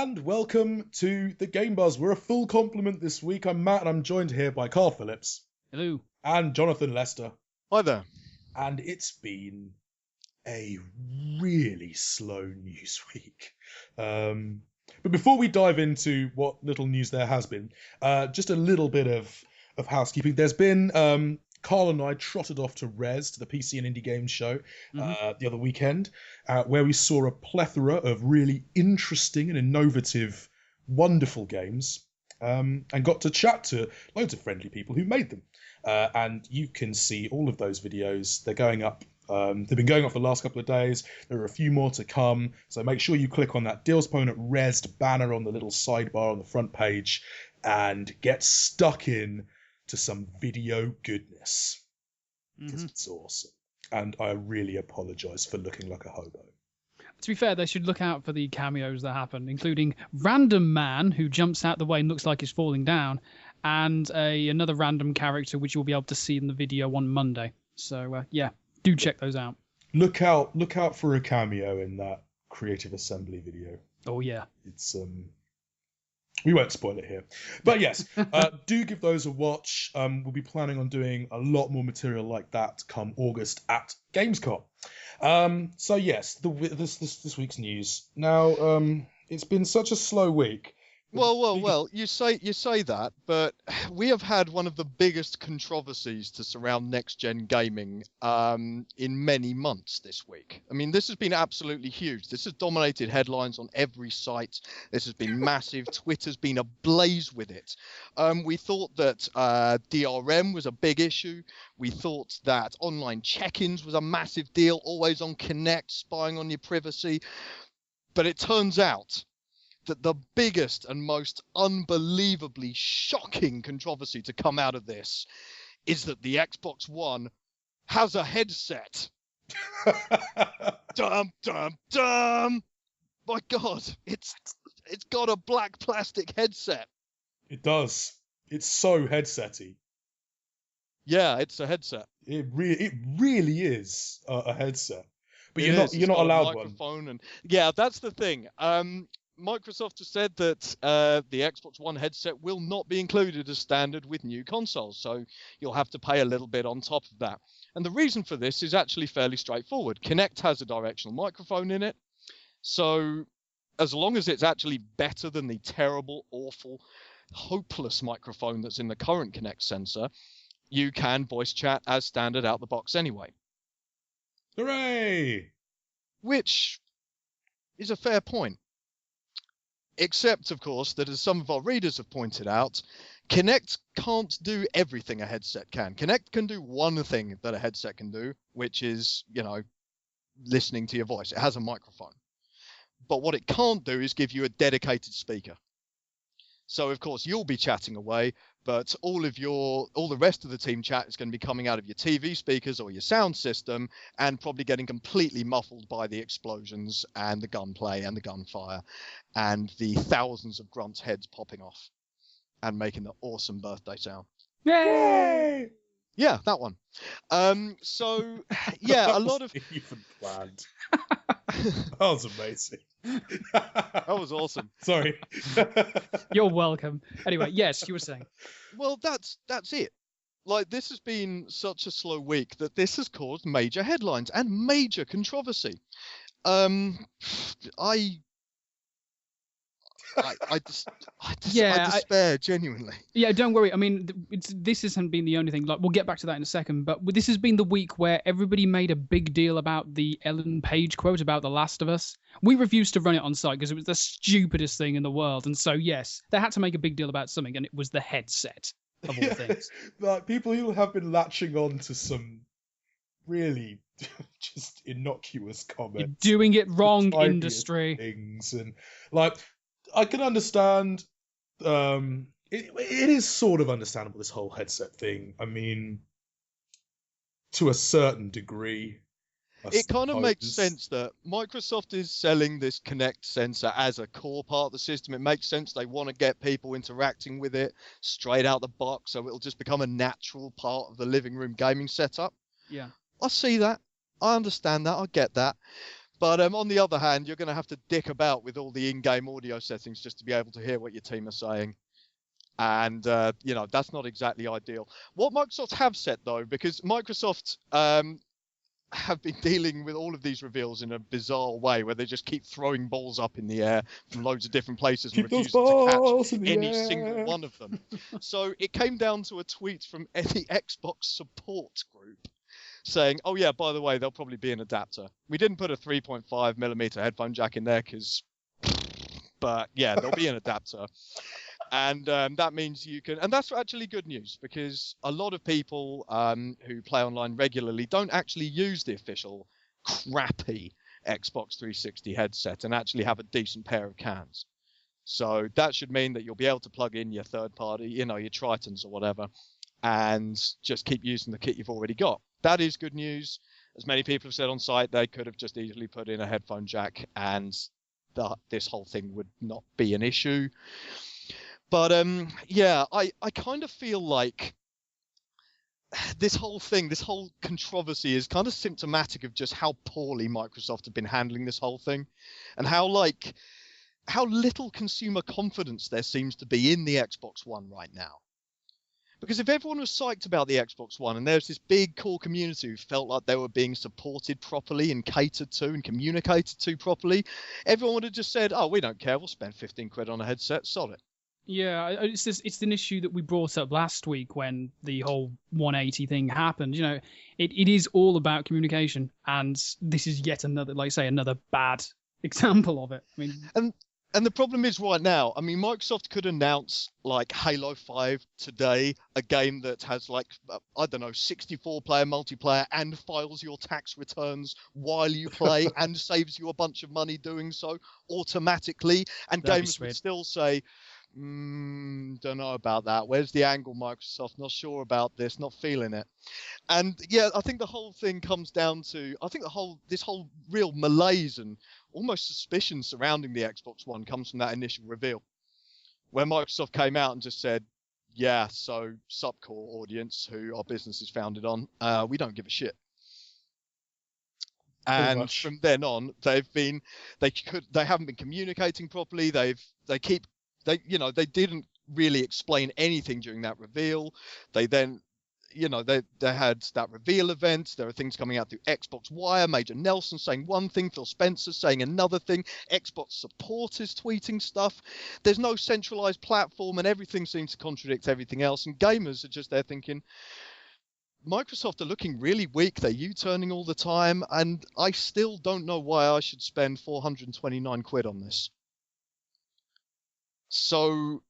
And welcome to the Game Buzz. We're a full complement this week. I'm Matt and I'm joined here by Carl Phillips. Hello. And Jonathan Lester. Hi there. And it's been a really slow news week. But before we dive into what little news there has been, just a little bit of housekeeping. There's been... Carl and I trotted off to Res, to the PC and Indie Games show, the other weekend, where we saw a plethora of really interesting and innovative, wonderful games, and got to chat to loads of friendly people who made them. And you can see all of those videos. They're going up. They've been going up for the last couple of days. There are a few more to come. So make sure you click on that Deals Opponent Resd banner on the little sidebar on the front page and get stuck in to some video goodness, because it's awesome. And I really apologise for looking like a hobo. To be fair, they should look out for the cameos that happen, including Random Man, who jumps out the way and looks like he's falling down, and another random character, which you'll be able to see in the video on Monday. So, yeah, do check those out. Look out for a cameo in that Creative Assembly video. Oh, yeah. It's... We won't spoil it here. But yes, do give those a watch. We'll be planning on doing a lot more material like that come August at Gamescom. So yes, this week's news. Now, it's been such a slow week. Well, you say that, but we have had one of the biggest controversies to surround next-gen gaming in many months this week. I mean, this has been absolutely huge. This has dominated headlines on every site. This has been massive. Twitter's been ablaze with it. We thought that DRM was a big issue. We thought that online check-ins was a massive deal, always on Connect, spying on your privacy. But it turns out that the biggest and most unbelievably shocking controversy to come out of this is that the Xbox One has a headset. Dum, dum, dum. My God, it's got a black plastic headset. It does. It's so headset-y. Yeah, it's a headset. It really is a headset. But you're not allowed one. And yeah, that's the thing. Microsoft has said that the Xbox One headset will not be included as standard with new consoles, so you'll have to pay a little bit on top of that. And the reason for this is actually fairly straightforward. Kinect has a directional microphone in it, so as long as it's actually better than the terrible, awful, hopeless microphone that's in the current Kinect sensor, you can voice chat as standard out the box anyway. Hooray! Which is a fair point. Except, of course, that as some of our readers have pointed out, Kinect can't do everything a headset can. Kinect can do one thing that a headset can do, which is, listening to your voice. It has a microphone. But what it can't do is give you a dedicated speaker. So, of course, you'll be chatting away, but all the rest of the team chat is going to be coming out of your TV speakers or your sound system and probably getting completely muffled by the explosions and the gunplay and the gunfire and the thousands of grunts' heads popping off and making the awesome birthday sound. Yay! Yeah, that one. So, yeah, a lot of... even planned. That was amazing. That was awesome. Sorry. You're welcome. Anyway, yes, you were saying. Well, that's it. Like, this has been such a slow week that this has caused major headlines and major controversy. I despair genuinely. Yeah, don't worry. I mean, this hasn't been the only thing. Like, we'll get back to that in a second. But this has been the week where everybody made a big deal about the Ellen Page quote about The Last of Us. We refused to run it on site because it was the stupidest thing in the world. And so, yes, they had to make a big deal about something, and it was the headset of all things. Like, people who have been latching on to some really just innocuous comments. You're doing it wrong, industry. Things and like. I can understand. It is sort of understandable, this whole headset thing. I mean, to a certain degree. It kind of makes sense that Microsoft is selling this Kinect sensor as a core part of the system. It makes sense they want to get people interacting with it straight out the box, so it'll just become a natural part of the living room gaming setup. Yeah. I see that. I understand that. I get that. But on the other hand, you're going to have to dick about with all the in-game audio settings just to be able to hear what your team are saying. And, that's not exactly ideal. What Microsoft have said, though, because Microsoft have been dealing with all of these reveals in a bizarre way where they just keep throwing balls up in the air from loads of different places and Keep those refusing to balls catch in the any air. single one of them. So it came down to a tweet from the Xbox support group saying, oh yeah, by the way, there'll probably be an adapter. We didn't put a 3.5mm headphone jack in there but yeah, there'll be an adapter. And that means you can, and that's actually good news because a lot of people who play online regularly don't actually use the official crappy Xbox 360 headset and actually have a decent pair of cans. So that should mean that you'll be able to plug in your third party, your Tritons or whatever, and just keep using the kit you've already got. That is good news. As many people have said on site, they could have just easily put in a headphone jack and this whole thing would not be an issue. But I kind of feel like this whole controversy is kind of symptomatic of just how poorly Microsoft have been handling this whole thing, and how little consumer confidence there seems to be in the Xbox One right now. Because if everyone was psyched about the Xbox One and there's this big core community who felt like they were being supported properly and catered to and communicated to properly, everyone would have just said, oh, we don't care, we'll spend 15 quid on a headset, sod it. Yeah, it's an issue that we brought up last week when the whole 180 thing happened. It is all about communication, and this is yet another, like I say, another bad example of it. I mean, and the problem is right now, I mean, Microsoft could announce like Halo 5 today, a game that has 64-player multiplayer and files your tax returns while you play and saves you a bunch of money doing so automatically, and gamers would still say, don't know about that. Where's the angle, Microsoft? Not sure about this. Not feeling it. And yeah, I think the whole thing comes down to, this whole real malaise and almost suspicion surrounding the Xbox One comes from that initial reveal, where Microsoft came out and just said, yeah, so subcore audience who our business is founded on, we don't give a shit. And from then on, they haven't been communicating properly. They didn't really explain anything during that reveal. They then, they had that reveal event. There are things coming out through Xbox OUYA, Major Nelson saying one thing, Phil Spencer saying another thing, Xbox supporters tweeting stuff. There's no centralized platform and everything seems to contradict everything else. And gamers are just there thinking, Microsoft are looking really weak. They're U-turning all the time. And I still don't know why I should spend 429 quid on this. So,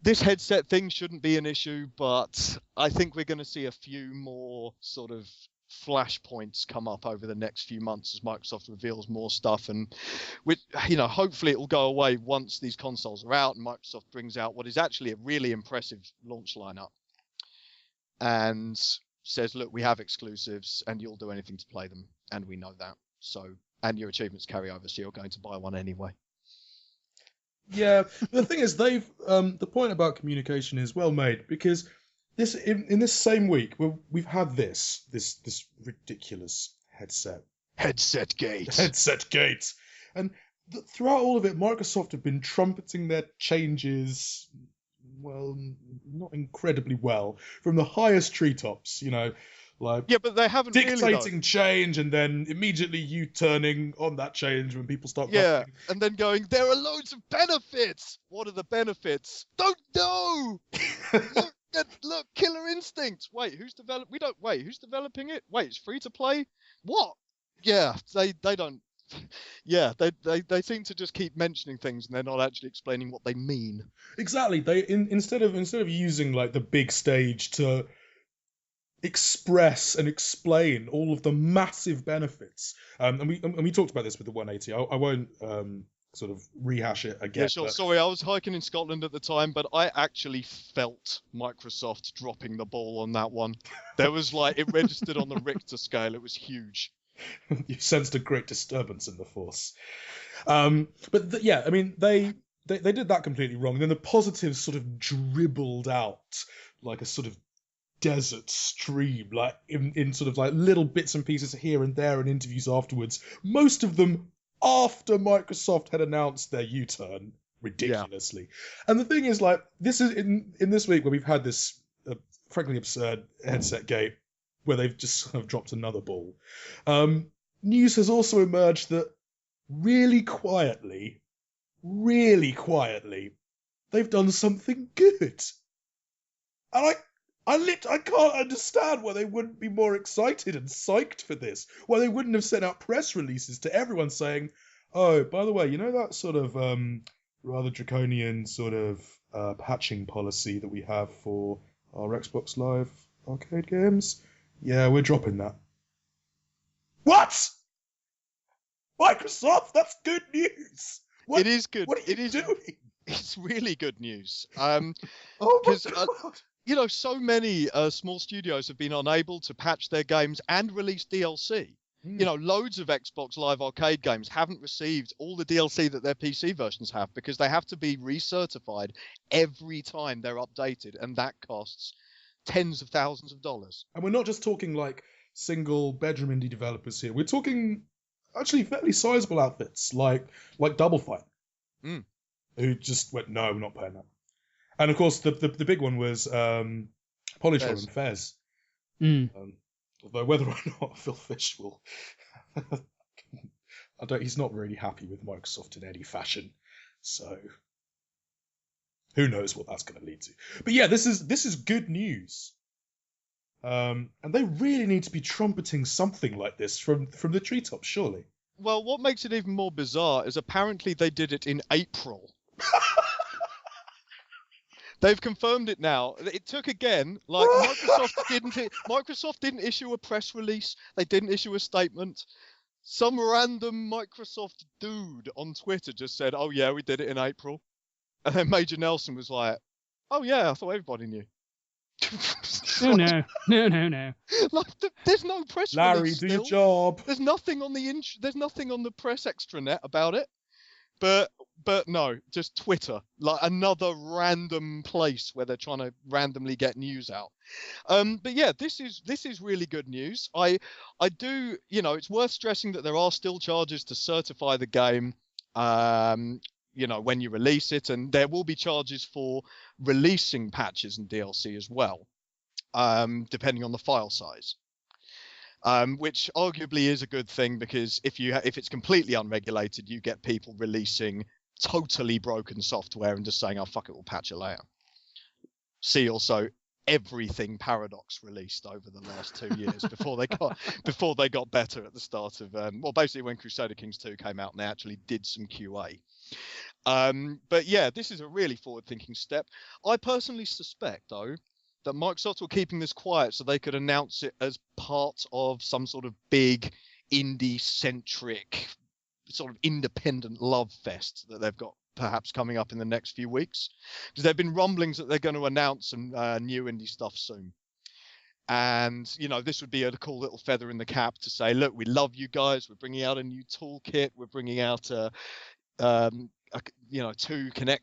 this headset thing shouldn't be an issue, but I think we're going to see a few more sort of flashpoints come up over the next few months as Microsoft reveals more stuff, and hopefully it will go away once these consoles are out and Microsoft brings out what is actually a really impressive launch lineup and says, look, we have exclusives and you'll do anything to play them, and we know that. So, and your achievements carry over, so you're going to buy one anyway. Yeah, the thing is, the point about communication is well made, because in this same week we've had this ridiculous headset gate, and throughout all of it, Microsoft have been trumpeting their changes, well, not incredibly well, from the highest treetops, yeah, but they haven't dictating really, change and then immediately U-turning on that change when people start yeah, and then going, there are loads of benefits. What are the benefits? Don't know. Look, Killer Instinct. Who's developing it? Wait, it's free to play? What? Yeah, they don't. Yeah, they seem to just keep mentioning things and they're not actually explaining what they mean. Exactly. They instead of using like the big stage to express and explain all of the massive benefits, and we talked about this with the 180. I won't sort of rehash it again. Yeah, sure. Sorry, I was hiking in Scotland at the time, but I actually felt Microsoft dropping the ball on that one. There was it registered on the Richter scale. It was huge. You sensed a great disturbance in the force. But yeah, I mean, they did that completely wrong. And then the positives sort of dribbled out like a sort of desert stream, like in sort of like little bits and pieces here and there and interviews afterwards, most of them after Microsoft had announced their U-turn ridiculously. And the thing is, like, this is in this week where we've had this frankly absurd headset gate where they've just sort of dropped another ball. News has also emerged that really quietly, they've done something good. And I can't understand why they wouldn't be more excited and psyched for this. Why they wouldn't have sent out press releases to everyone saying, "Oh, by the way, you know that sort of rather draconian sort of patching policy that we have for our Xbox Live arcade games? Yeah, we're dropping that." What? Microsoft? That's good news. What, it is good. What are you doing? It's really good news. Oh my God. So many small studios have been unable to patch their games and release DLC. Loads of Xbox Live Arcade games haven't received all the DLC that their PC versions have because they have to be recertified every time they're updated, and that costs tens of thousands of dollars. And we're not just talking like single bedroom indie developers here. We're talking actually fairly sizable outfits like Double Fine, who just went, "No, we're not paying that." And of course, the big one was Polytron and Fez. Although whether or not Phil Fish will, he's not really happy with Microsoft in any fashion. So who knows what that's going to lead to? But yeah, this is good news. And they really need to be trumpeting something like this from the treetops, surely. Well, what makes it even more bizarre is apparently they did it in April. They've confirmed it now. It took again, like Microsoft didn't issue a press release. They didn't issue a statement. Some random Microsoft dude on Twitter just said, "Oh yeah, we did it in April." And then Major Nelson was like, "Oh yeah, I thought everybody knew." No. Like, there's no press Larry, release. do your job. There's nothing on the press extranet about it. But no, just Twitter, like another random place where they're trying to randomly get news out. But yeah, this is really good news. I do, it's worth stressing that there are still charges to certify the game, when you release it, and there will be charges for releasing patches and DLC as well, depending on the file size. Which arguably is a good thing, because if it's completely unregulated, you get people releasing totally broken software and just saying, "Oh fuck it, we'll patch it later." See also everything Paradox released over the last 2 years before they got better at the start of basically when Crusader Kings 2 came out and they actually did some QA. But yeah, this is a really forward-thinking step. I personally suspect though that Microsoft were keeping this quiet so they could announce it as part of some sort of big indie-centric, sort of independent love fest that they've got perhaps coming up in the next few weeks. Because there have been rumblings that they're going to announce some new indie stuff soon. And, this would be a cool little feather in the cap to say, "Look, we love you guys. We're bringing out a new toolkit. We're bringing out 2 Kinect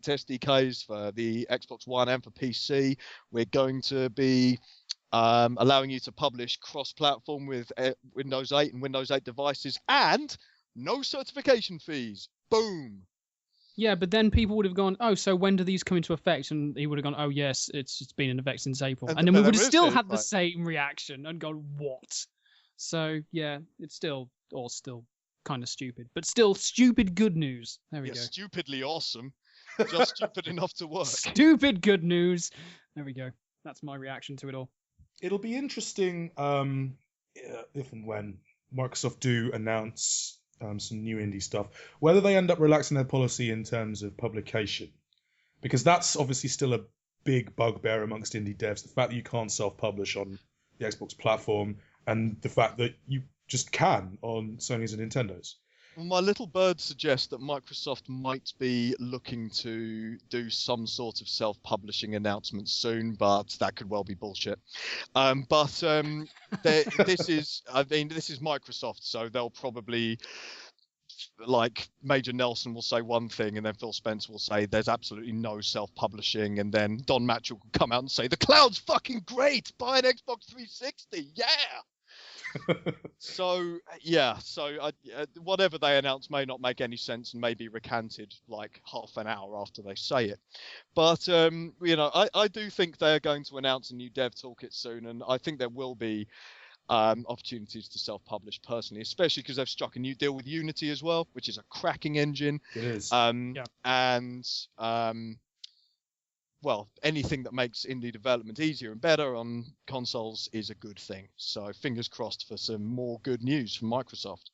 SDKs for the Xbox One and for PC. We're going to be allowing you to publish cross-platform with Windows 8 and Windows 8 devices, and no certification fees." Boom. Yeah, but then people would have gone, "Oh, so when do these come into effect?" And he would have gone, "Oh yes, it's been in effect since April." And then we would have still had the same reaction and gone, "What?" So yeah, it's still kind of stupid, but still stupid good news. There we go. Stupidly awesome. Just stupid enough to work. Stupid good news. There we go. That's my reaction to it all. It'll be interesting if and when Microsoft do announce some new indie stuff, whether they end up relaxing their policy in terms of publication, because that's obviously still a big bugbear amongst indie devs. The fact that you can't self-publish on the Xbox platform, and the fact that you just can on Sony's and Nintendo's. Well, my little bird suggests that Microsoft might be looking to do some sort of self-publishing announcement soon, but that could well be bullshit. This is Microsoft, so they'll probably like Major Nelson will say one thing, and then Phil Spencer will say there's absolutely no self-publishing, and then Don Matchell will come out and say the cloud's fucking great. Buy an Xbox 360, yeah. So whatever they announce may not make any sense and may be recanted like half an hour after they say it. But I do think they are going to announce a new dev toolkit soon, and I think there will be opportunities to self-publish personally, especially because they've struck a new deal with Unity as well, which is a cracking engine. It is. Well, anything that makes indie development easier and better on consoles is a good thing. So fingers crossed for some more good news from Microsoft.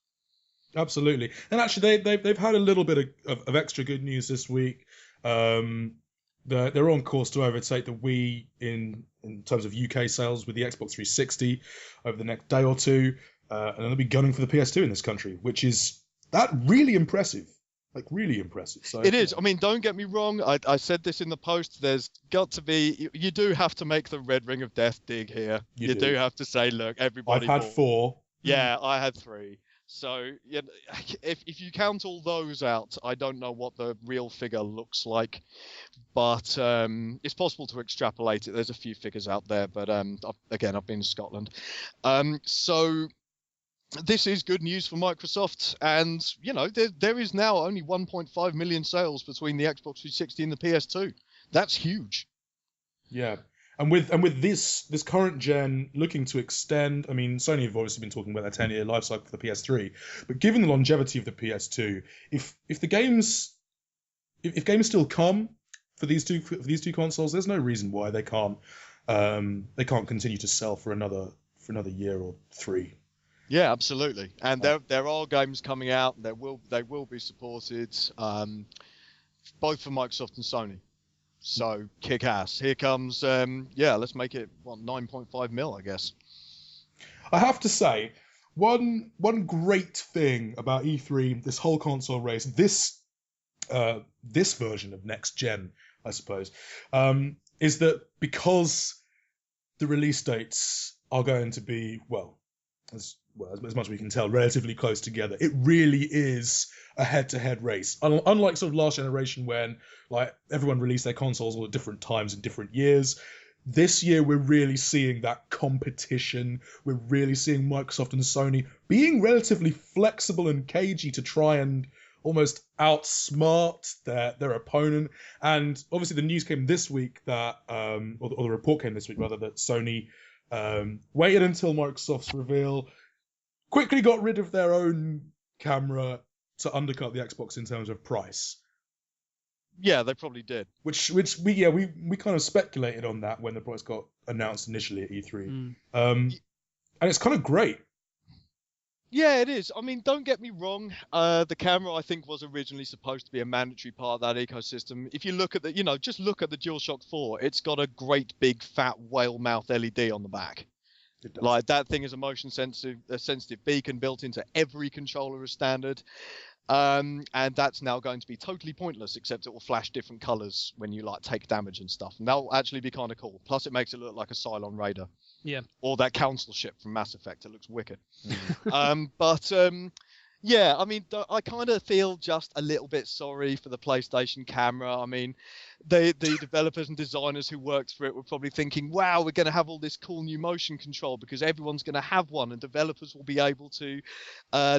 Absolutely. And actually, they've had a little bit of extra good news this week. They're on course to overtake the Wii in terms of UK sales with the Xbox 360 over the next day or two. And they'll be gunning for the PS2 in this country, which is really impressive. Like, really impressive. So it is. I mean, don't get me wrong. I said this in the post. There's got to be... You do have to make the Red Ring of Death dig here. You do have to say, look, everybody... I've had 4. Yeah, I had 3. So if you count all those out, I don't know what the real figure looks like. But it's possible to extrapolate it. There's a few figures out there. But again, I've been to Scotland. So... This is good news for Microsoft, and there is now only 1.5 million sales between the Xbox 360 and the PS2. That's huge. Yeah, and with this current gen looking to extend, I mean, Sony have obviously been talking about their 10-year life cycle for the PS3, but given the longevity of the PS2, if games still come for these two consoles, there's no reason why they can't continue to sell for another year or 3. Yeah, absolutely. And there are games coming out. They will be supported, both for Microsoft and Sony. So kick ass. Here comes. Let's make it 9.5 mil, I guess. I have to say, one great thing about E3, this whole console race, this version of next gen, I suppose, is that because the release dates are going to be as much as we can tell, relatively close together. It really is a head-to-head race. Unlike sort of last generation when like everyone released their consoles all at different times in different years, this year we're really seeing that competition. We're really seeing Microsoft and Sony being relatively flexible and cagey to try and almost outsmart their opponent. And obviously the news came this week that, or the report came this week rather, that Sony waited until Microsoft's reveal, quickly got rid of their own camera to undercut the Xbox in terms of price. Yeah, they probably did. Which we kind of speculated on that when the price got announced initially at E3. And it's kind of great. Yeah, it is. I mean, don't get me wrong. The camera, I think, was originally supposed to be a mandatory part of that ecosystem. If you look at just look at the DualShock 4, it's got a great big fat whale mouth LED on the back. Like, that thing is a motion sensitive beacon built into every controller as standard. And that's now going to be totally pointless, except it will flash different colors when you like take damage and stuff. And that'll actually be kind of cool. Plus, it makes it look like a Cylon Raider. Yeah. Or that council ship from Mass Effect. It looks wicked. Yeah, I mean, I kind of feel just a little bit sorry for the PlayStation camera. I mean, the developers and designers who worked for it were probably thinking, wow, we're going to have all this cool new motion control because everyone's going to have one and developers will be able to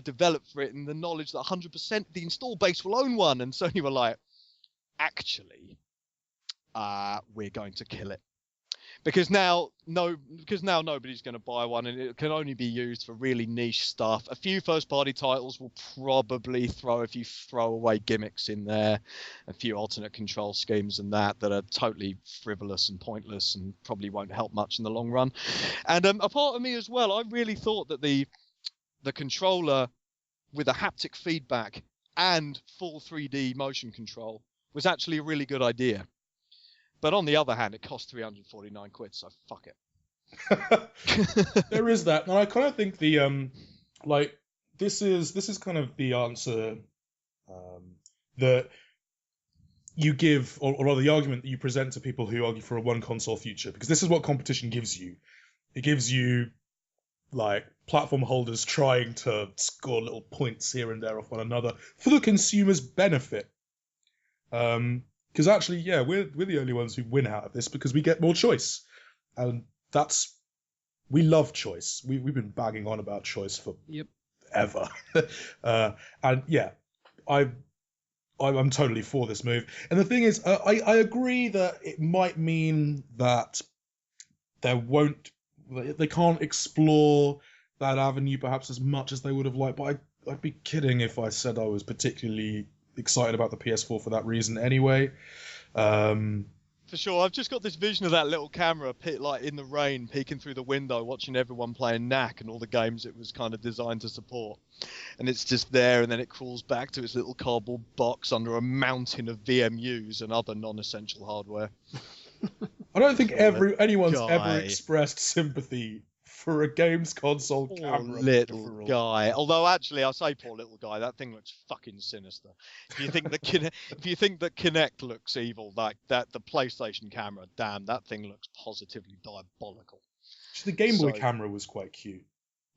develop for it in the knowledge that 100% the install base will own one. And Sony were like, actually, we're going to kill it. Because now nobody's going to buy one, and it can only be used for really niche stuff. A few first-party titles will probably throw a few throwaway gimmicks in there, a few alternate control schemes and that are totally frivolous and pointless and probably won't help much in the long run. And a part of me as well, I really thought that the controller with a haptic feedback and full 3D motion control was actually a really good idea. But on the other hand, it cost 349 quid, so fuck it. There is that, and I kind of think the this is kind of the answer that you give, or rather the argument that you present to people who argue for a one console future, because this is what competition gives you. It gives you like platform holders trying to score little points here and there off one another for the consumer's benefit. Because actually, yeah, we're the only ones who win out of this because we get more choice, and we love choice. We've been bagging on about choice for ever, and yeah, I'm totally for this move. And the thing is, I agree that it might mean that they can't explore that avenue perhaps as much as they would have liked. But I'd be kidding if I said I was particularly excited about the PS4 for that reason anyway. For sure, I've just got this vision of that little camera, like in the rain, peeking through the window, watching everyone playing Knack and all the games it was kind of designed to support. And it's just there, and then it crawls back to its little cardboard box under a mountain of VMUs and other non-essential hardware. I don't think anyone's ever expressed sympathy for a games console camera. Little guy. Although actually, I say poor little guy. That thing looks fucking sinister. If you think that Kinect looks evil, like that, the PlayStation camera, damn, that thing looks positively diabolical. The Game Boy camera was quite cute.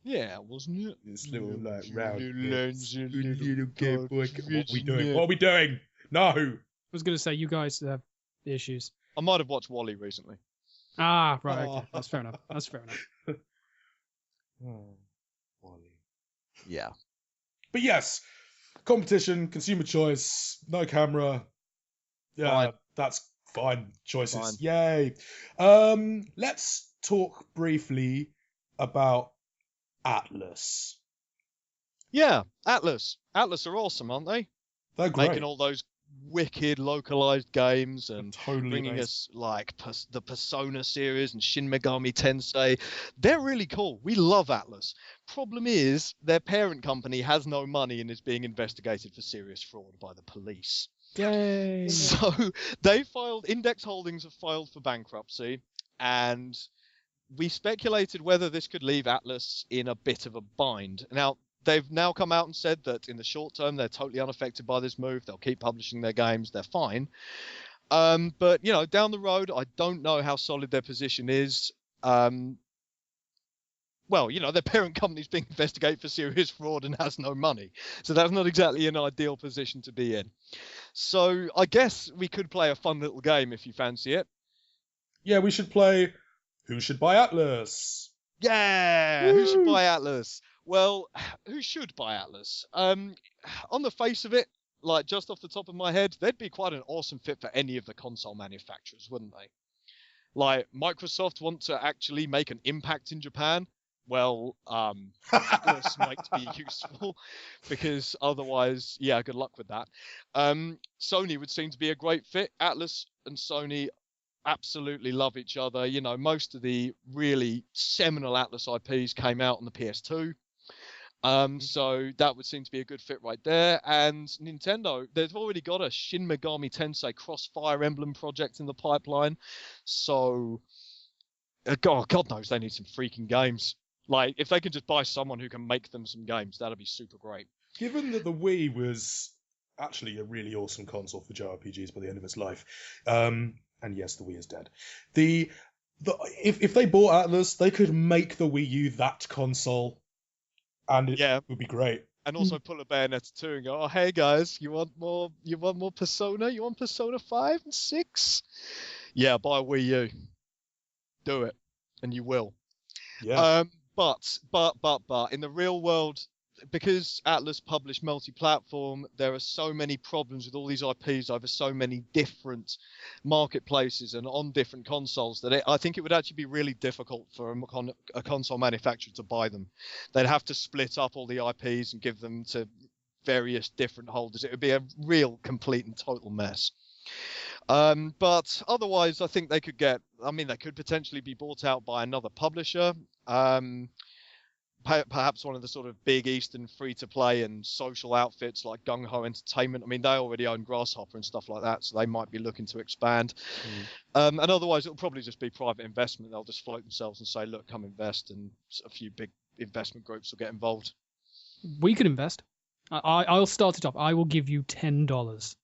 Yeah, wasn't it? This little like round lens, little Game Boy. What are we doing? What are we doing? No. I was going to say you guys have issues. I might have watched Wall-E recently. Ah, right. Okay. That's fair enough. That's fair enough. Wall-E. Yeah. But yes, competition, consumer choice, no camera. Yeah, fine. That's fine. Choices. Fine. Yay. Let's talk briefly about Atlus. Yeah, Atlus. Atlus are awesome, aren't they? They're great. Making all those wicked localized games and totally bringing us like the Persona series and Shin Megami Tensei. They're really cool. We love Atlus. Problem is, their parent company has no money and is being investigated for serious fraud by the police. Yay! So Index Holdings have filed for bankruptcy, and we speculated whether this could leave Atlus in a bit of a bind. Now, they've now come out and said that in the short term, they're totally unaffected by this move. They'll keep publishing their games. They're fine. But, down the road, I don't know how solid their position is. Their parent company's being investigated for serious fraud and has no money. So that's not exactly an ideal position to be in. So I guess we could play a fun little game if you fancy it. Yeah, we should play Who Should Buy Atlus? Yeah! Woo! Who should buy Atlus? Well, who should buy Atlus? On the face of it, like just off the top of my head, they'd be quite an awesome fit for any of the console manufacturers, wouldn't they? Like, Microsoft want to actually make an impact in Japan. Well, Atlus might be useful because otherwise, yeah, good luck with that. Sony would seem to be a great fit. Atlus and Sony absolutely love each other. Most of the really seminal Atlus IPs came out on the PS2. So that would seem to be a good fit right there. And Nintendo, they've already got a Shin Megami Tensei Cross-Fire Emblem project in the pipeline. So, God knows they need some freaking games. Like, if they could just buy someone who can make them some games, that'd be super great. Given that the Wii was actually a really awesome console for JRPGs by the end of its life, and yes, the Wii is dead. If they bought Atlus, they could make the Wii U that console. And it would be great. And also pull a Bayonetta 2 and go, oh, hey guys, you want more Persona? You want Persona 5 and 6? Yeah, buy a Wii U. Do it. And you will. Yeah. But in the real world, because Atlus published multi-platform, there are so many problems with all these IPs over so many different marketplaces and on different consoles that I think it would actually be really difficult for a console manufacturer to buy them. They'd have to split up all the IPs and give them to various different holders. It would be a real complete and total mess. But otherwise, I think they could potentially be bought out by another publisher. Perhaps one of the sort of big Eastern free-to-play and social outfits like Gung Ho Entertainment. I mean, they already own Grasshopper and stuff like that, so they might be looking to expand. And otherwise, it'll probably just be private investment. They'll just float themselves and say, look, come invest, and a few big investment groups will get involved. We could invest. I'll start it off. I will give you $10.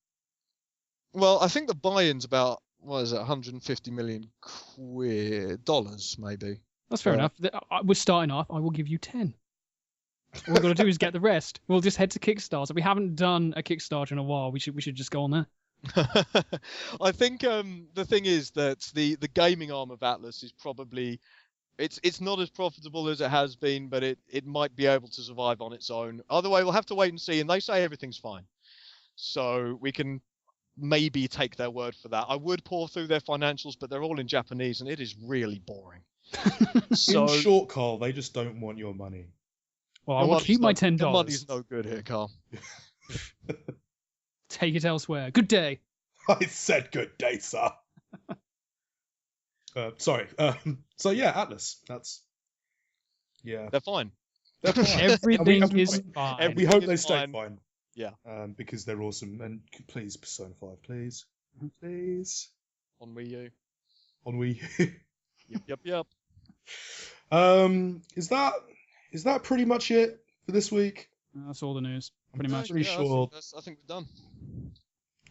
Well, I think the buy-in's about, what is it, $150 million dollars, maybe. That's fair enough. We're starting off. I will give you 10. All we've got to do is get the rest. We'll just head to Kickstarter. We haven't done a Kickstarter in a while. We should just go on there. I think the thing is that the gaming arm of Atlus is probably it's not as profitable as it has been, but it might be able to survive on its own. Either way, we'll have to wait and see. And they say everything's fine, so we can maybe take their word for that. I would pour through their financials, but they're all in Japanese, and it is really boring. So in short, Carl, they just don't want your money. Well, I will keep my $10. Your money's no good here, Carl. Take it elsewhere. Good day. I said good day, sir. Sorry. So yeah, Atlus. That's They're fine. They're fine. Everything is fine. We hope they stay fine. Yeah. Because they're awesome. And please, Persona 5, please, please. On Wii U. On Wii U. Yep. Is that pretty much it for this week? That's all the news. Pretty much. Pretty sure. I think we're done.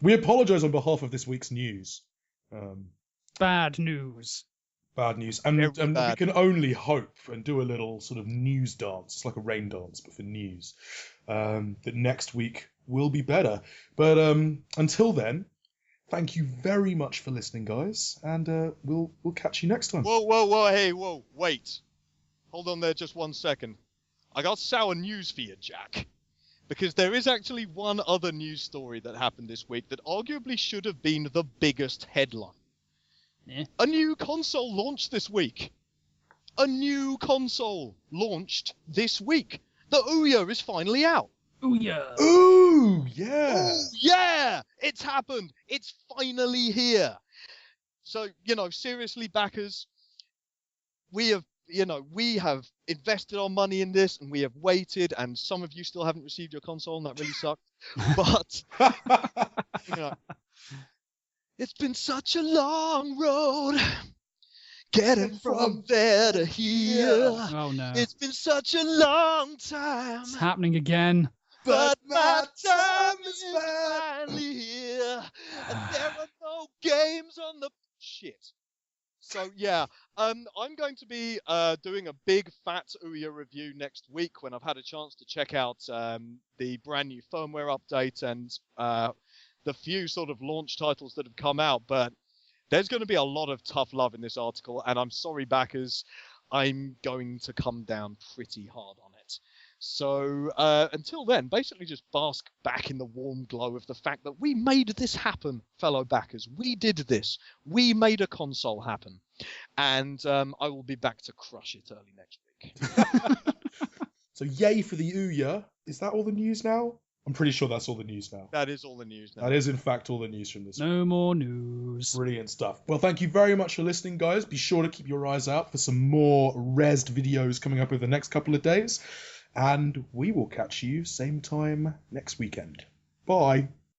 We apologise on behalf of this week's news. Bad news. Bad news. And we can only hope and do a little sort of news dance. It's like a rain dance, but for news. That next week will be better. But until then, thank you very much for listening, guys. And we'll catch you next time. Whoa, wait. Hold on there just 1 second. I got sour news for you, Jack. Because there is actually one other news story that happened this week that arguably should have been the biggest headline. Yeah. A new console launched this week. A new console launched this week. The OUYA is finally out. OUYA. Ooh, yeah. Oh, yeah! It's happened. It's finally here. So, seriously, backers, we have invested our money in this, and we have waited, and some of you still haven't received your console, and that really sucked. But, it's been such a long road getting from there to here. Oh, no. It's been such a long time. It's happening again. But my time is finally here, and there are no games on the shit. So yeah, I'm going to be doing a big fat OUYA review next week when I've had a chance to check out the brand new firmware update and the few sort of launch titles that have come out. But there's going to be a lot of tough love in this article, and I'm sorry, backers, I'm going to come down pretty hard on it. So until then, basically just bask back in the warm glow of the fact that we made this happen, fellow backers. We did this. We made a console happen. And I will be back to crush it early next week. So yay for the OUYA. Is that all the news now? I'm pretty sure that's all the news now. That is all the news now. That is, in fact, all the news from this week. No more news. Brilliant stuff. Well, thank you very much for listening, guys. Be sure to keep your eyes out for some more rezzed videos coming up over the next couple of days. And we will catch you same time next weekend. Bye.